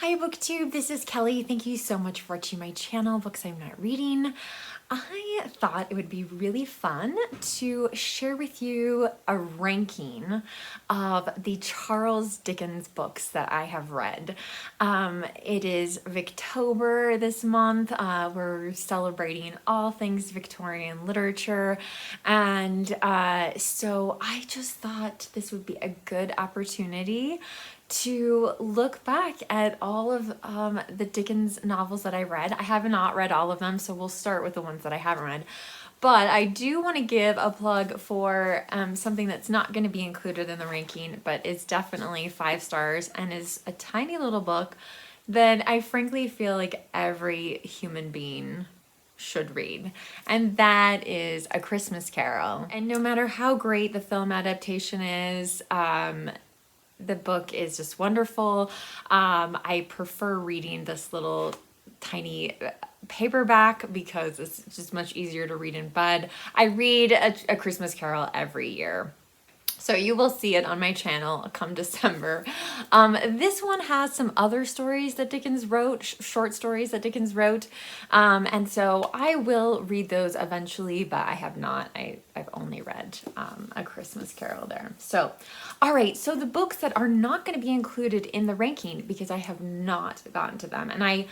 Hi Booktube, this is Kelly. Thank you so much for watching my channel, Books I'm Not Reading. I thought it would be really fun to share with you a ranking of the Charles Dickens books that I have read. It is Victober this month. We're celebrating all things Victorian literature, and so I just thought this would be a good opportunity to look back at all of the Dickens novels that I read. I have not read all of them, so we'll start with the ones that I haven't read. But I do want to give a plug for something that's not going to be included in the ranking, but is definitely 5 stars and is a tiny little book that I frankly feel like every human being should read, and that is A Christmas Carol. And no matter how great the film adaptation is, the book is just wonderful. I prefer reading this little tiny paperback because it's just much easier to read in bed. I read a Christmas Carol every year, so you will see it on my channel come December. This one has some other stories that Dickens wrote, short stories that Dickens wrote, and so I will read those eventually, but I have not. I've only read A Christmas Carol there. So, all right, so the books that are not going to be included in the ranking because I have not gotten to them, and I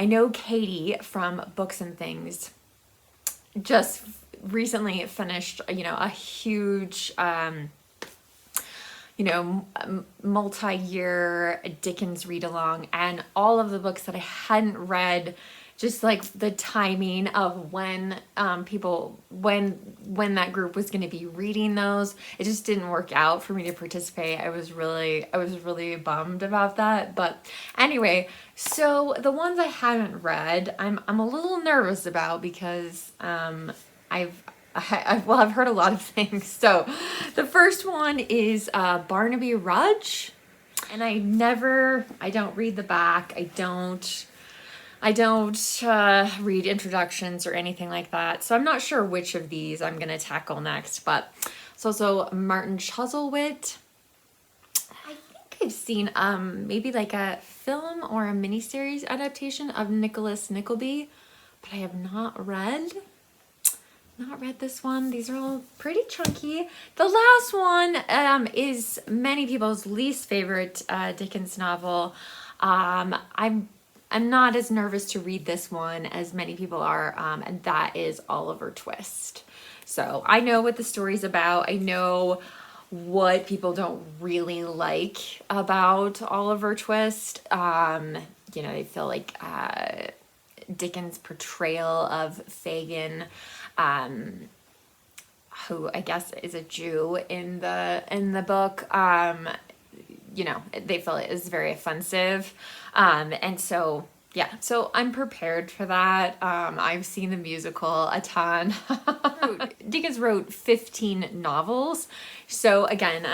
know Katie from Books and Things just recently finished, a huge multi-year Dickens read-along, and all of the books that I hadn't read, just like the timing of when when that group was going to be reading those, it just didn't work out for me to participate. I was really bummed about that. But anyway, so the ones I haven't read, I'm a little nervous about because I've heard a lot of things. So the first one is Barnaby Rudge, and I don't read the back. I don't read introductions or anything like that. So I'm not sure which of these I'm going to tackle next, but it's also Martin Chuzzlewit. I think I've seen maybe like a film or a miniseries adaptation of Nicholas Nickleby, but I have not read this one. These are all pretty chunky. The last one is many people's least favorite Dickens novel. I'm not as nervous to read this one as many people are, and that is Oliver Twist. So I know what the story's about. I know what people don't really like about Oliver Twist. They feel like Dickens' portrayal of Fagin, who I guess is a Jew in the book, they feel it is very offensive. And so, yeah, so I'm prepared for that. I've seen the musical a ton. Dickens wrote 15 novels. So again,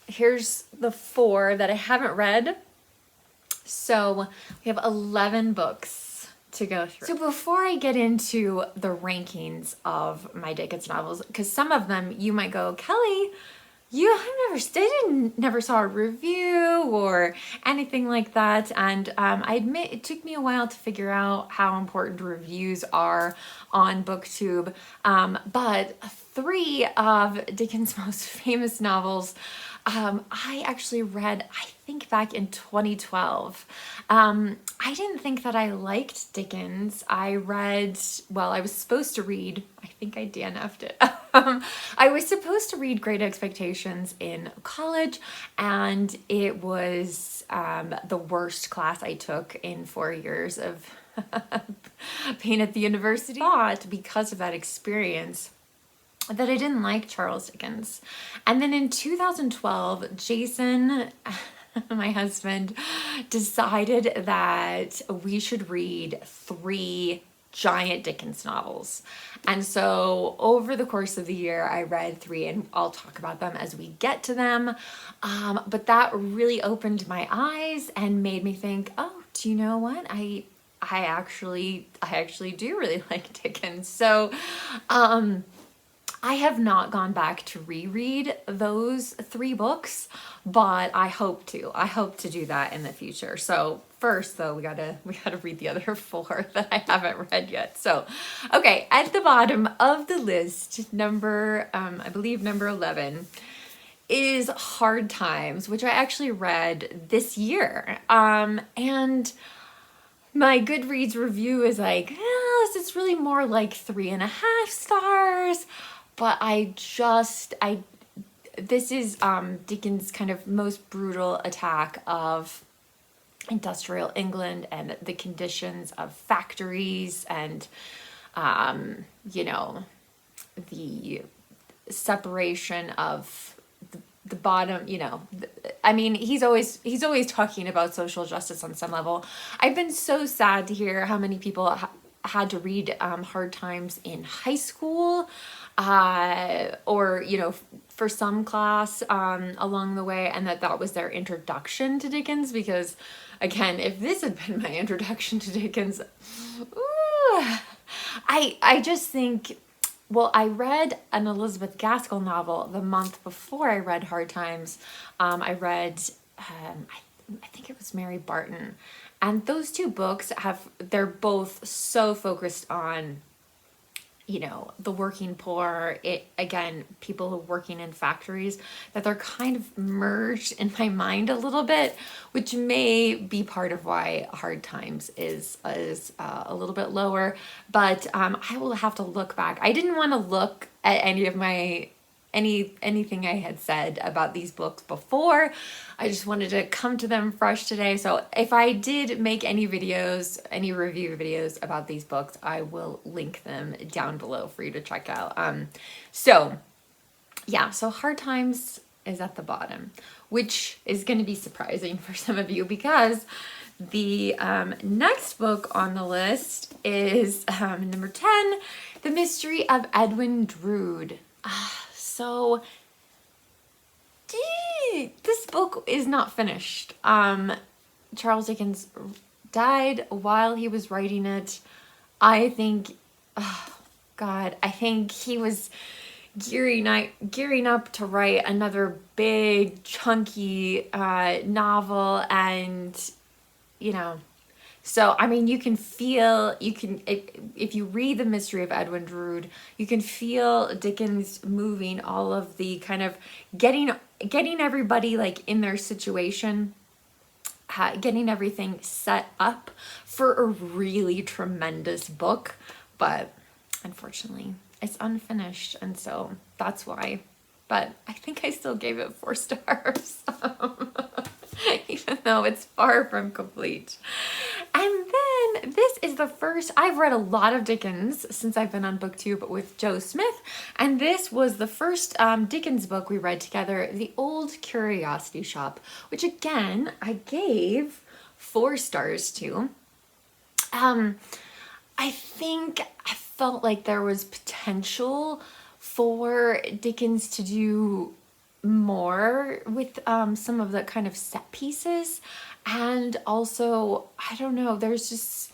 here's the 4 that I haven't read. So we have 11 books to go through. So before I get into the rankings of my Dickens novels, because some of them you might go, Kelly, I never saw a review or anything like that, and I admit it took me a while to figure out how important reviews are on BookTube, but 3 of Dickens' most famous novels I actually read, I think back in 2012. I didn't think that I liked Dickens. I was supposed to read, I think I DNF'd it. I was supposed to read Great Expectations in college, and it was the worst class I took in 4 years of being at the university. I thought because of that experience that I didn't like Charles Dickens. And then in 2012, Jason, my husband, decided that we should read 3 giant Dickens novels. And so over the course of the year, I read 3, and I'll talk about them as we get to them. But that really opened my eyes and made me think, oh, do you know what? I actually do really like Dickens. So, I have not gone back to reread those 3 books, but I hope to. I hope to do that in the future. So first though, we gotta read the other 4 that I haven't read yet. So, okay, at the bottom of the list, number, I believe number 11, is Hard Times, which I actually read this year. And my Goodreads review is like, this is really more like 3.5 stars. But this is Dickens' kind of most brutal attack of industrial England and the conditions of factories and, you know, the separation of the bottom, you know, I mean, he's always talking about social justice on some level. I've been so sad to hear how many people had to read Hard Times in high school, or, you know, for some class along the way, and that was their introduction to Dickens, because again, if this had been my introduction to Dickens, I just think, well, I read an Elizabeth Gaskell novel the month before I read Hard Times. I read, I think it was Mary Barton. And those 2 books they're both so focused on, you know, the working poor, again, people who are working in factories, that they're kind of merged in my mind a little bit, which may be part of why Hard Times is a little bit lower. But I will have to look back. I didn't want to look at any of my anything I had said about these books before. I just wanted to come to them fresh today. So if I did make any videos, any review videos about these books, I will link them down below for you to check out. So yeah, so Hard Times is at the bottom, which is going to be surprising for some of you, because the next book on the list is number 10, The Mystery of Edwin Drood. So this book is not finished. Charles Dickens died while he was writing it. I think, I think he was gearing up to write another big, chunky novel, and, you know, so, I mean, if you read The Mystery of Edwin Drood, you can feel Dickens moving all of the kind of getting everybody like in their situation, getting everything set up for a really tremendous book, but unfortunately it's unfinished, and so that's why. But I think I still gave it 4 stars. Even though it's far from complete. And then this is the first, I've read a lot of Dickens since I've been on Booktube with Joe Smith, and this was the first Dickens book we read together, The Old Curiosity Shop, which again, I gave 4 stars to. I think I felt like there was potential for Dickens to do more with some of the kind of set pieces, and also, I don't know, there's just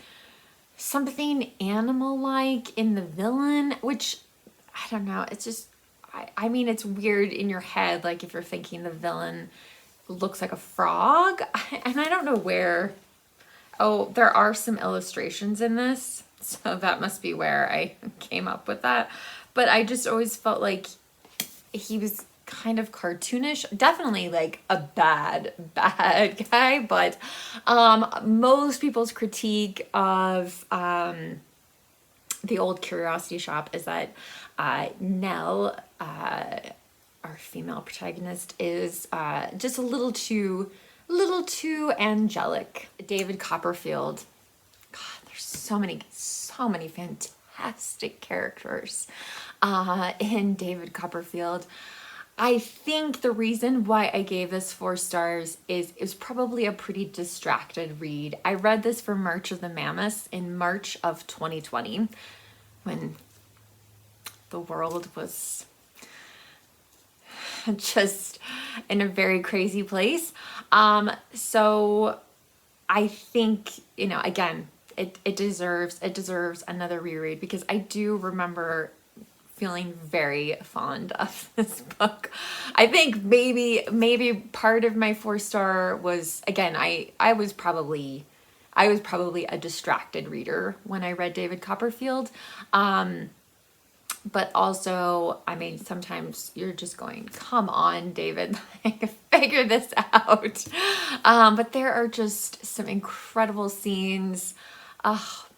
something animal-like in the villain, which, I don't know, it's just, I mean, it's weird in your head, like if you're thinking the villain looks like a frog, and I don't know where. Oh, there are some illustrations in this, so that must be where I came up with that. But I just always felt like he was kind of cartoonish, definitely like a bad guy, but most people's critique of The Old Curiosity Shop is that Nell, our female protagonist, is just a little too angelic. David Copperfield, God, there's so many fantastic characters in David Copperfield. I think the reason why I gave this 4 stars is it was probably a pretty distracted read. I read this for March of the Mammoths in March of 2020, when the world was just in a very crazy place. So I think, you know, again, it deserves another reread, because I do remember feeling very fond of this book. I think maybe part of my 4-star was, again, I was probably a distracted reader when I read David Copperfield. But also, I mean, sometimes you're just going, come on, David, like, figure this out. But there are just some incredible scenes.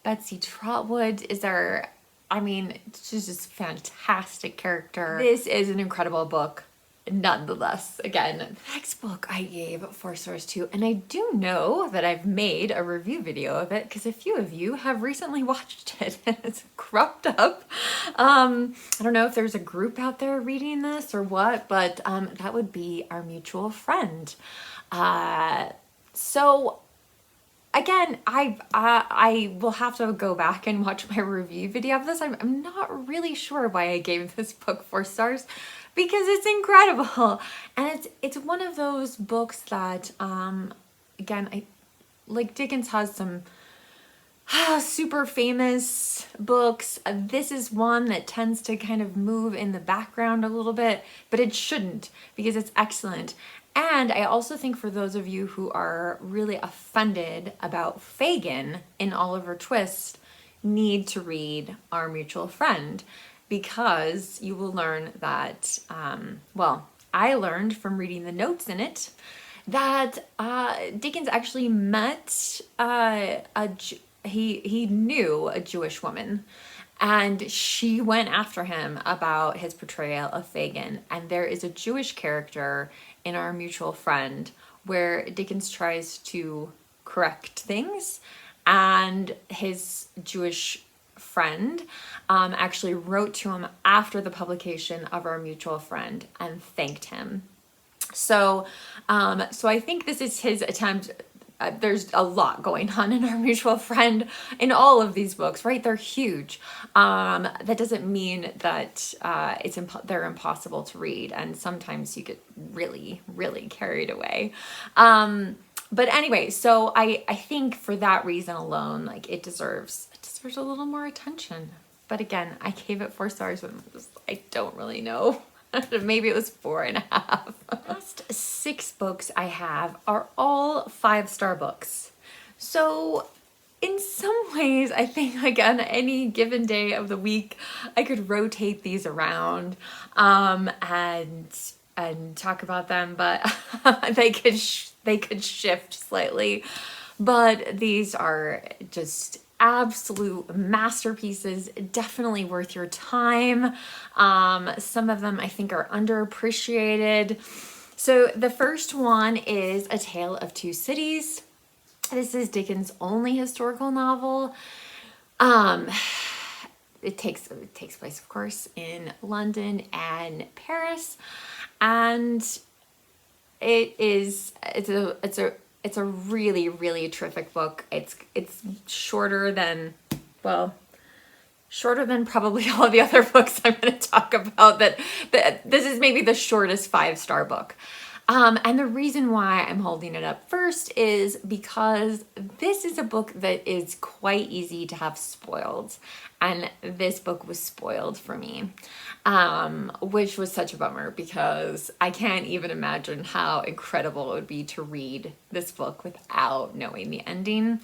Betsy Trotwood is our, I mean, she's just a fantastic character. This is an incredible book. Nonetheless, again, the next book I gave 4 stars to, and I do know that I've made a review video of it because a few of you have recently watched it and it's cropped up. I don't know if there's a group out there reading this or what, but that would be Our Mutual Friend. So again, I will have to go back and watch my review video of this. I'm not really sure why I gave this book 4 stars, because it's incredible. And it's one of those books that, again, like Dickens has some super famous books. This is one that tends to kind of move in the background a little bit, but it shouldn't, because it's excellent. And I also think for those of you who are really offended about Fagin in Oliver Twist, need to read Our Mutual Friend, because you will learn that, well, I learned from reading the notes in it that Dickens actually met, he knew a Jewish woman, and she went after him about his portrayal of Fagin. And there is a Jewish character in Our Mutual Friend where Dickens tries to correct things, and his Jewish friend actually wrote to him after the publication of Our Mutual Friend and thanked him. So I think this is his attempt. There's a lot going on in Our Mutual Friend in all of these books, right? They're huge. That doesn't mean that they're impossible to read, and sometimes you get really, really carried away. But anyway, so I think for that reason alone, like, it deserves a little more attention. But again, I gave it 4 stars when I don't really know. Maybe it was 4.5. The last 6 books I have are all 5-star books. So in some ways, I think, like, on any given day of the week, I could rotate these around and talk about them, but they could shift slightly. But these are just absolute masterpieces, definitely worth your time. Some of them I think are underappreciated. So the first one is A Tale of Two Cities. This is Dickens' only historical novel. It takes place, of course, in London and Paris, and it's a really, really terrific book. It's shorter than probably all the other books I'm going to talk about. That this is maybe the shortest 5-star book. And the reason why I'm holding it up first is because this is a book that is quite easy to have spoiled. And this book was spoiled for me, which was such a bummer, because I can't even imagine how incredible it would be to read this book without knowing the ending.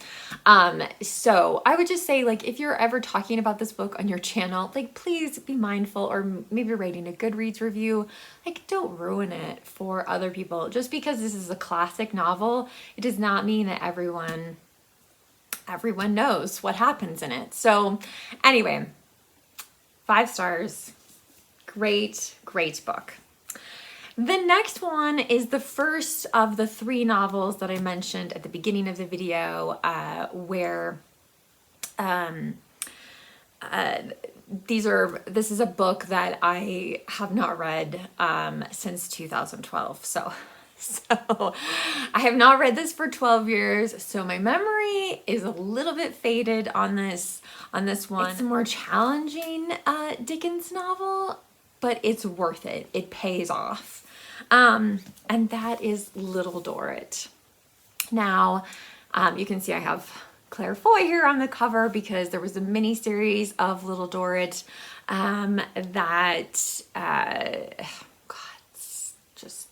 So I would just say, like, if you're ever talking about this book on your channel, like, please be mindful, or maybe writing a Goodreads review, like, don't ruin it for other people. Just because this is a classic novel, it does not mean that everyone knows what happens in it. So anyway, 5 stars. Great book. The next one is the first of the 3 novels that I mentioned at the beginning of the video, where this is a book that I have not read since 2012. So I have not read this for 12 years, so my memory is a little bit faded on this one. It's a more challenging Dickens novel, but it's worth it. It pays off. And that is Little Dorrit. Now, you can see I have Claire Foy here on the cover because there was a mini series of Little Dorrit that God, it's just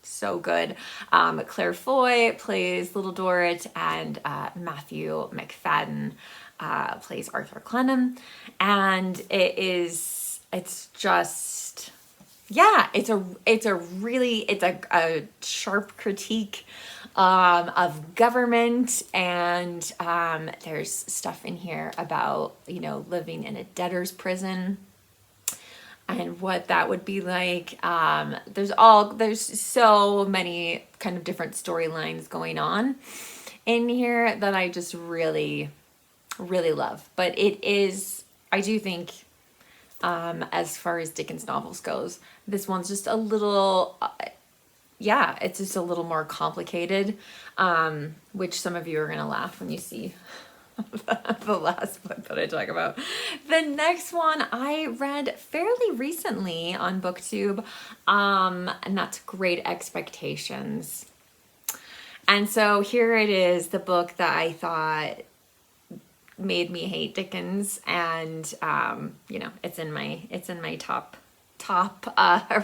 so good. Claire Foy plays Little Dorrit, and Matthew McFadden plays Arthur Clenham, and it's just, yeah, it's a sharp critique of government, and there's stuff in here about, you know, living in a debtor's prison and what that would be like. There's so many kind of different storylines going on in here that I just really, really love. But it is, I do think, as far as Dickens novels goes, this one's just a little, yeah, it's just a little more complicated, which some of you are gonna laugh when you see the last book that I talk about. The next one I read fairly recently on Booktube, and that's Great Expectations. And so here it is, the book that I thought made me hate Dickens, and you know, it's in my top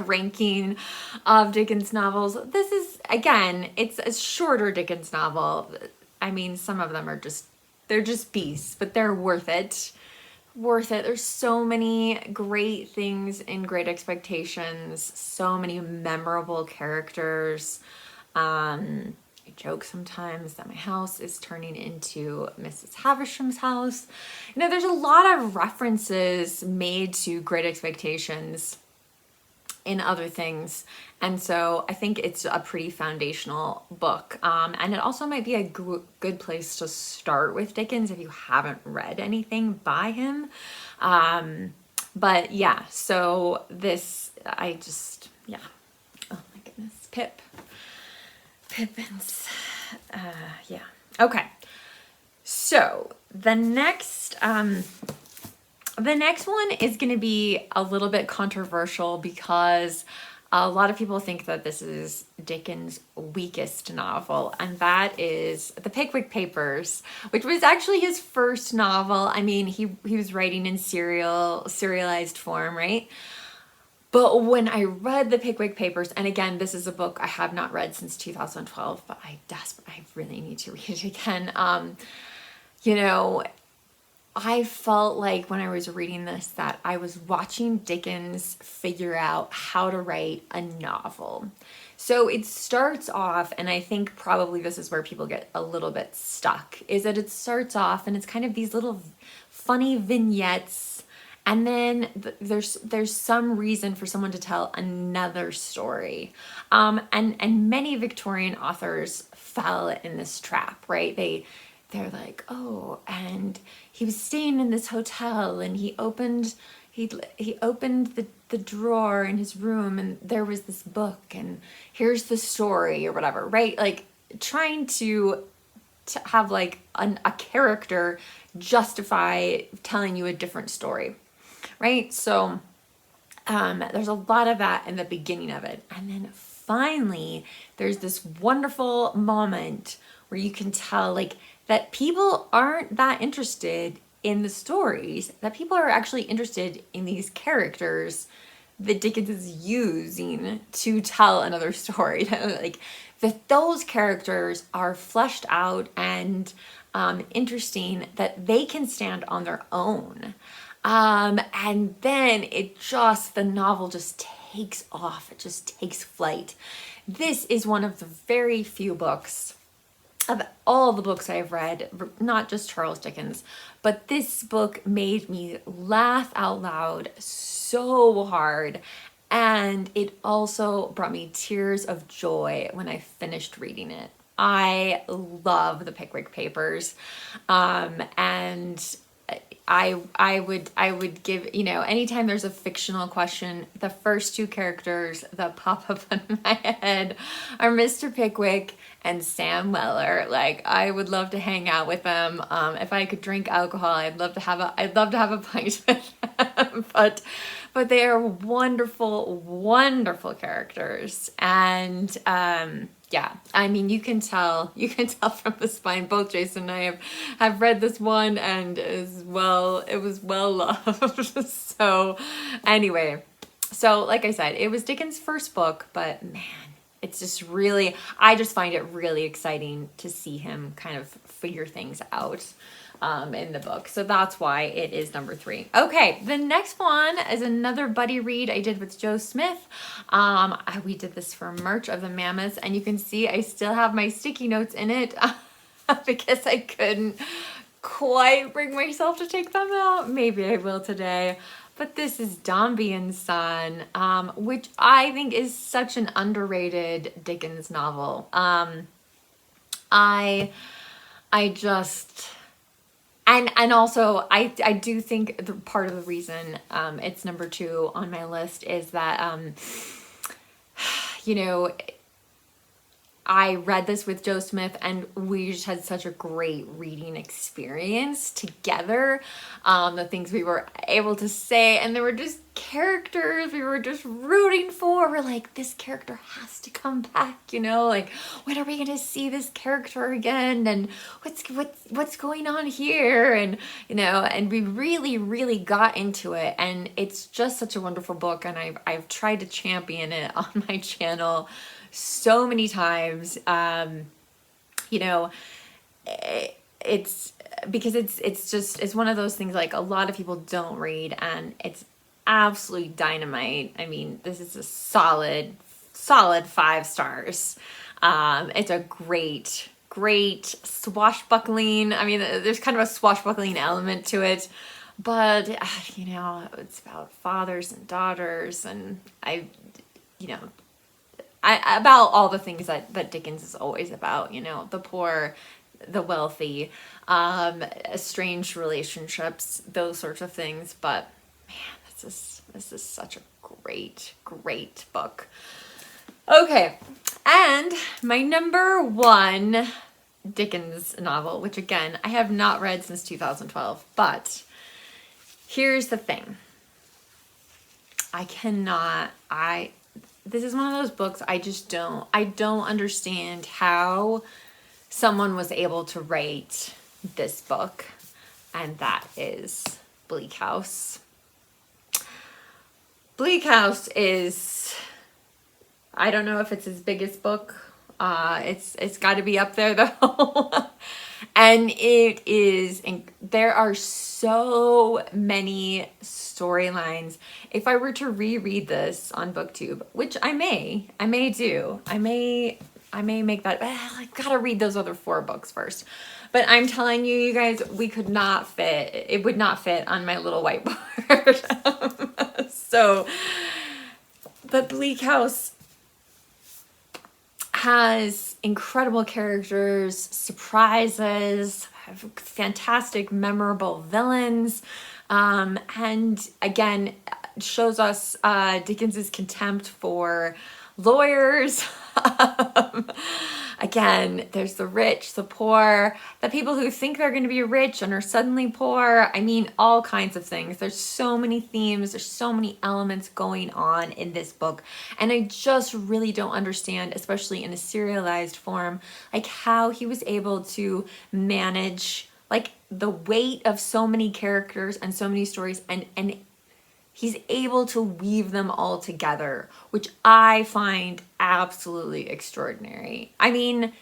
ranking of Dickens novels. This is, again, it's a shorter Dickens novel. I mean, some of them are just, they're just beasts, but they're worth it. There's so many great things in Great Expectations, so many memorable characters. I joke sometimes that my house is turning into Mrs. Havisham's house. You know, there's a lot of references made to Great Expectations in other things, and so I think it's a pretty foundational book, and it also might be a good place to start with Dickens if you haven't read anything by him. But yeah, so this, I just, yeah, oh my goodness, Pippins, yeah. Okay, so the next one is going to be a little bit controversial because a lot of people think that this is Dickens' weakest novel, and that is The Pickwick Papers, which was actually his first novel. I mean, he was writing in serialized form, right? But when I read The Pickwick Papers, and again, this is a book I have not read since 2012, but I really need to read it again. You know, I felt like when I was reading this that I was watching Dickens figure out how to write a novel. So it starts off, and I think probably this is where people get a little bit stuck, is that it starts off and it's kind of these little funny vignettes, and then there's some reason for someone to tell another story. And many Victorian authors fell in this trap, right? They're like, oh, and he was staying in this hotel, and he opened the drawer in his room, and there was this book, and here's the story, or whatever, right? Like trying to have like a character justify telling you a different story, right? So there's a lot of that in the beginning of it, and then finally there's this wonderful moment where you can tell like that people aren't that interested in the stories, that people are actually interested in these characters that Dickens is using to tell another story. Like that those characters are fleshed out and interesting, that they can stand on their own. And then the novel just takes off. It just takes flight. This is one of the very few books of all the books I've read, not just Charles Dickens, but this book made me laugh out loud so hard, and it also brought me tears of joy when I finished reading it. I love The Pickwick Papers, and I would give, you know, anytime there's a fictional question, the first two characters that pop up in my head are Mr. Pickwick and Sam Weller. Like, I would love to hang out with them. If I could drink alcohol, I'd love to have a pint with them. But they are wonderful, wonderful characters. And Yeah, I mean, you can tell from the spine. Both Jason and I have read this one, and it was well loved. So anyway, so like I said, it was Dickens' first book, but man, it's just really, I just find it really exciting to see him kind of figure things out in the book. So that's why it is number 3. Okay, the next one is another buddy read I did with Joe Smith. We did this for merch of the Mammoths, and you can see I still have my sticky notes in it because I couldn't quite bring myself to take them out. Maybe I will today. But this is Dombey and Son, which I think is such an underrated Dickens novel. I just... And also, I do think the part of the reason it's number 2 on my list is that, you know, I read this with Joe Smith, and we just had such a great reading experience together. The things we were able to say, and there were just characters we were just rooting for. We're like, this character has to come back, you know, like, when are we going to see this character again? And what's going on here? And, you know, and we really, really got into it. And it's just such a wonderful book. And I've tried to champion it on my channel so many times. You know, it's because it's one of those things, like, a lot of people don't read, and it's absolutely dynamite. I mean, this is a solid 5 stars. It's a great swashbuckling. I mean, there's kind of a swashbuckling element to it, but you know, it's about fathers and daughters, and about all the things that Dickens is always about, you know, the poor, the wealthy, estranged relationships, those sorts of things. But man, this is such a great book. Okay, and my number 1 Dickens novel, which again, I have not read since 2012, but here's the thing. This is one of those books I don't understand how someone was able to write this book, and that is Bleak House. Bleak House is, I don't know if it's his biggest book. It's got to be up there though. And it is, there are so many storylines. If I were to reread this on Booktube, which I may do, I may make that, I gotta read those other 4 books first. But I'm telling you, you guys, it would not fit on my little whiteboard. But Bleak House has incredible characters, surprises, fantastic, memorable villains, and again, shows us Dickens's contempt for lawyers. Again, there's the rich, the poor, the people who think they're going to be rich and are suddenly poor. I mean, all kinds of things. There's so many themes. There's so many elements going on in this book. And I just really don't understand, especially in a serialized form, like how he was able to manage like the weight of so many characters and so many stories, and he's able to weave them all together, which I find absolutely extraordinary. I mean,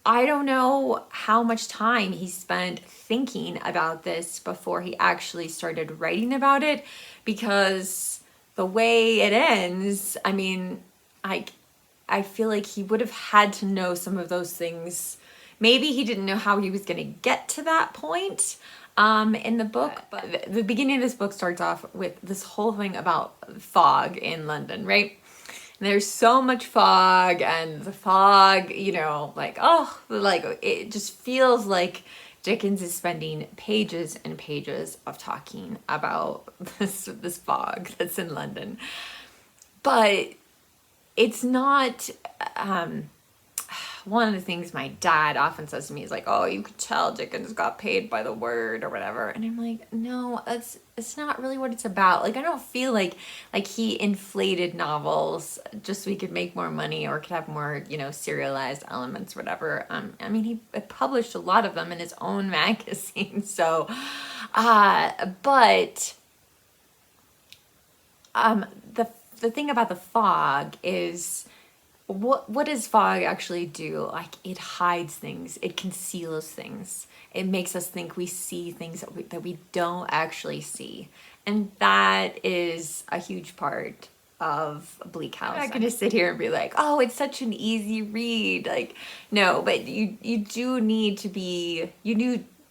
I don't know how much time he spent thinking about this before he actually started writing about it, because the way it ends, I mean, I feel like he would have had to know some of those things. Maybe he didn't know how he was going to get to that point. In the book, but the beginning of this book starts off with this whole thing about fog in London, right? And there's so much fog, and the fog, you know, like, it just feels like Dickens is spending pages and pages of talking about this fog that's in London. But it's not, one of the things my dad often says to me is like, oh, you could tell Dickens got paid by the word or whatever. And I'm like, no, it's not really what it's about. Like, I don't feel like he inflated novels just so he could make more money or could have more, you know, serialized elements, whatever. I mean, he published a lot of them in his own magazine. So, but the thing about the fog is, what does fog actually do? Like, it hides things, it conceals things, it makes us think we see things that we don't actually see, and that is a huge part of Bleak House. I'm not gonna sit here and be like, oh, it's such an easy read. Like, no, but you do need to be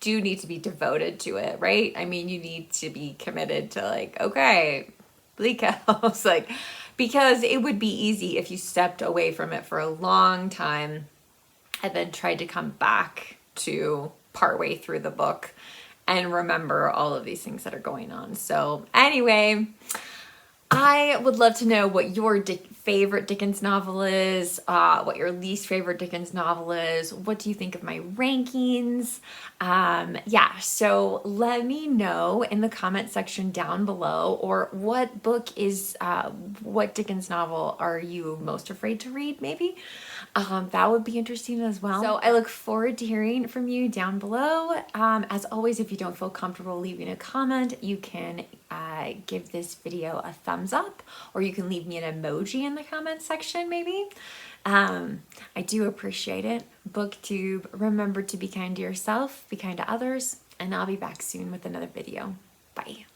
devoted to it, right? I mean, you need to be committed to, like, okay, Bleak House, like, because it would be easy if you stepped away from it for a long time and then tried to come back to partway through the book and remember all of these things that are going on. So anyway, I would love to know what your favorite Dickens novel is, what your least favorite Dickens novel is. What do you think of my rankings? Yeah, so let me know in the comment section down below, or what book is, what Dickens novel are you most afraid to read, maybe? That would be interesting as well. So I look forward to hearing from you down below. As always, if you don't feel comfortable leaving a comment, you can give this video a thumbs up, or you can leave me an emoji in the comment section, maybe. I do appreciate it. Booktube, remember to be kind to yourself, be kind to others, and I'll be back soon with another video. Bye.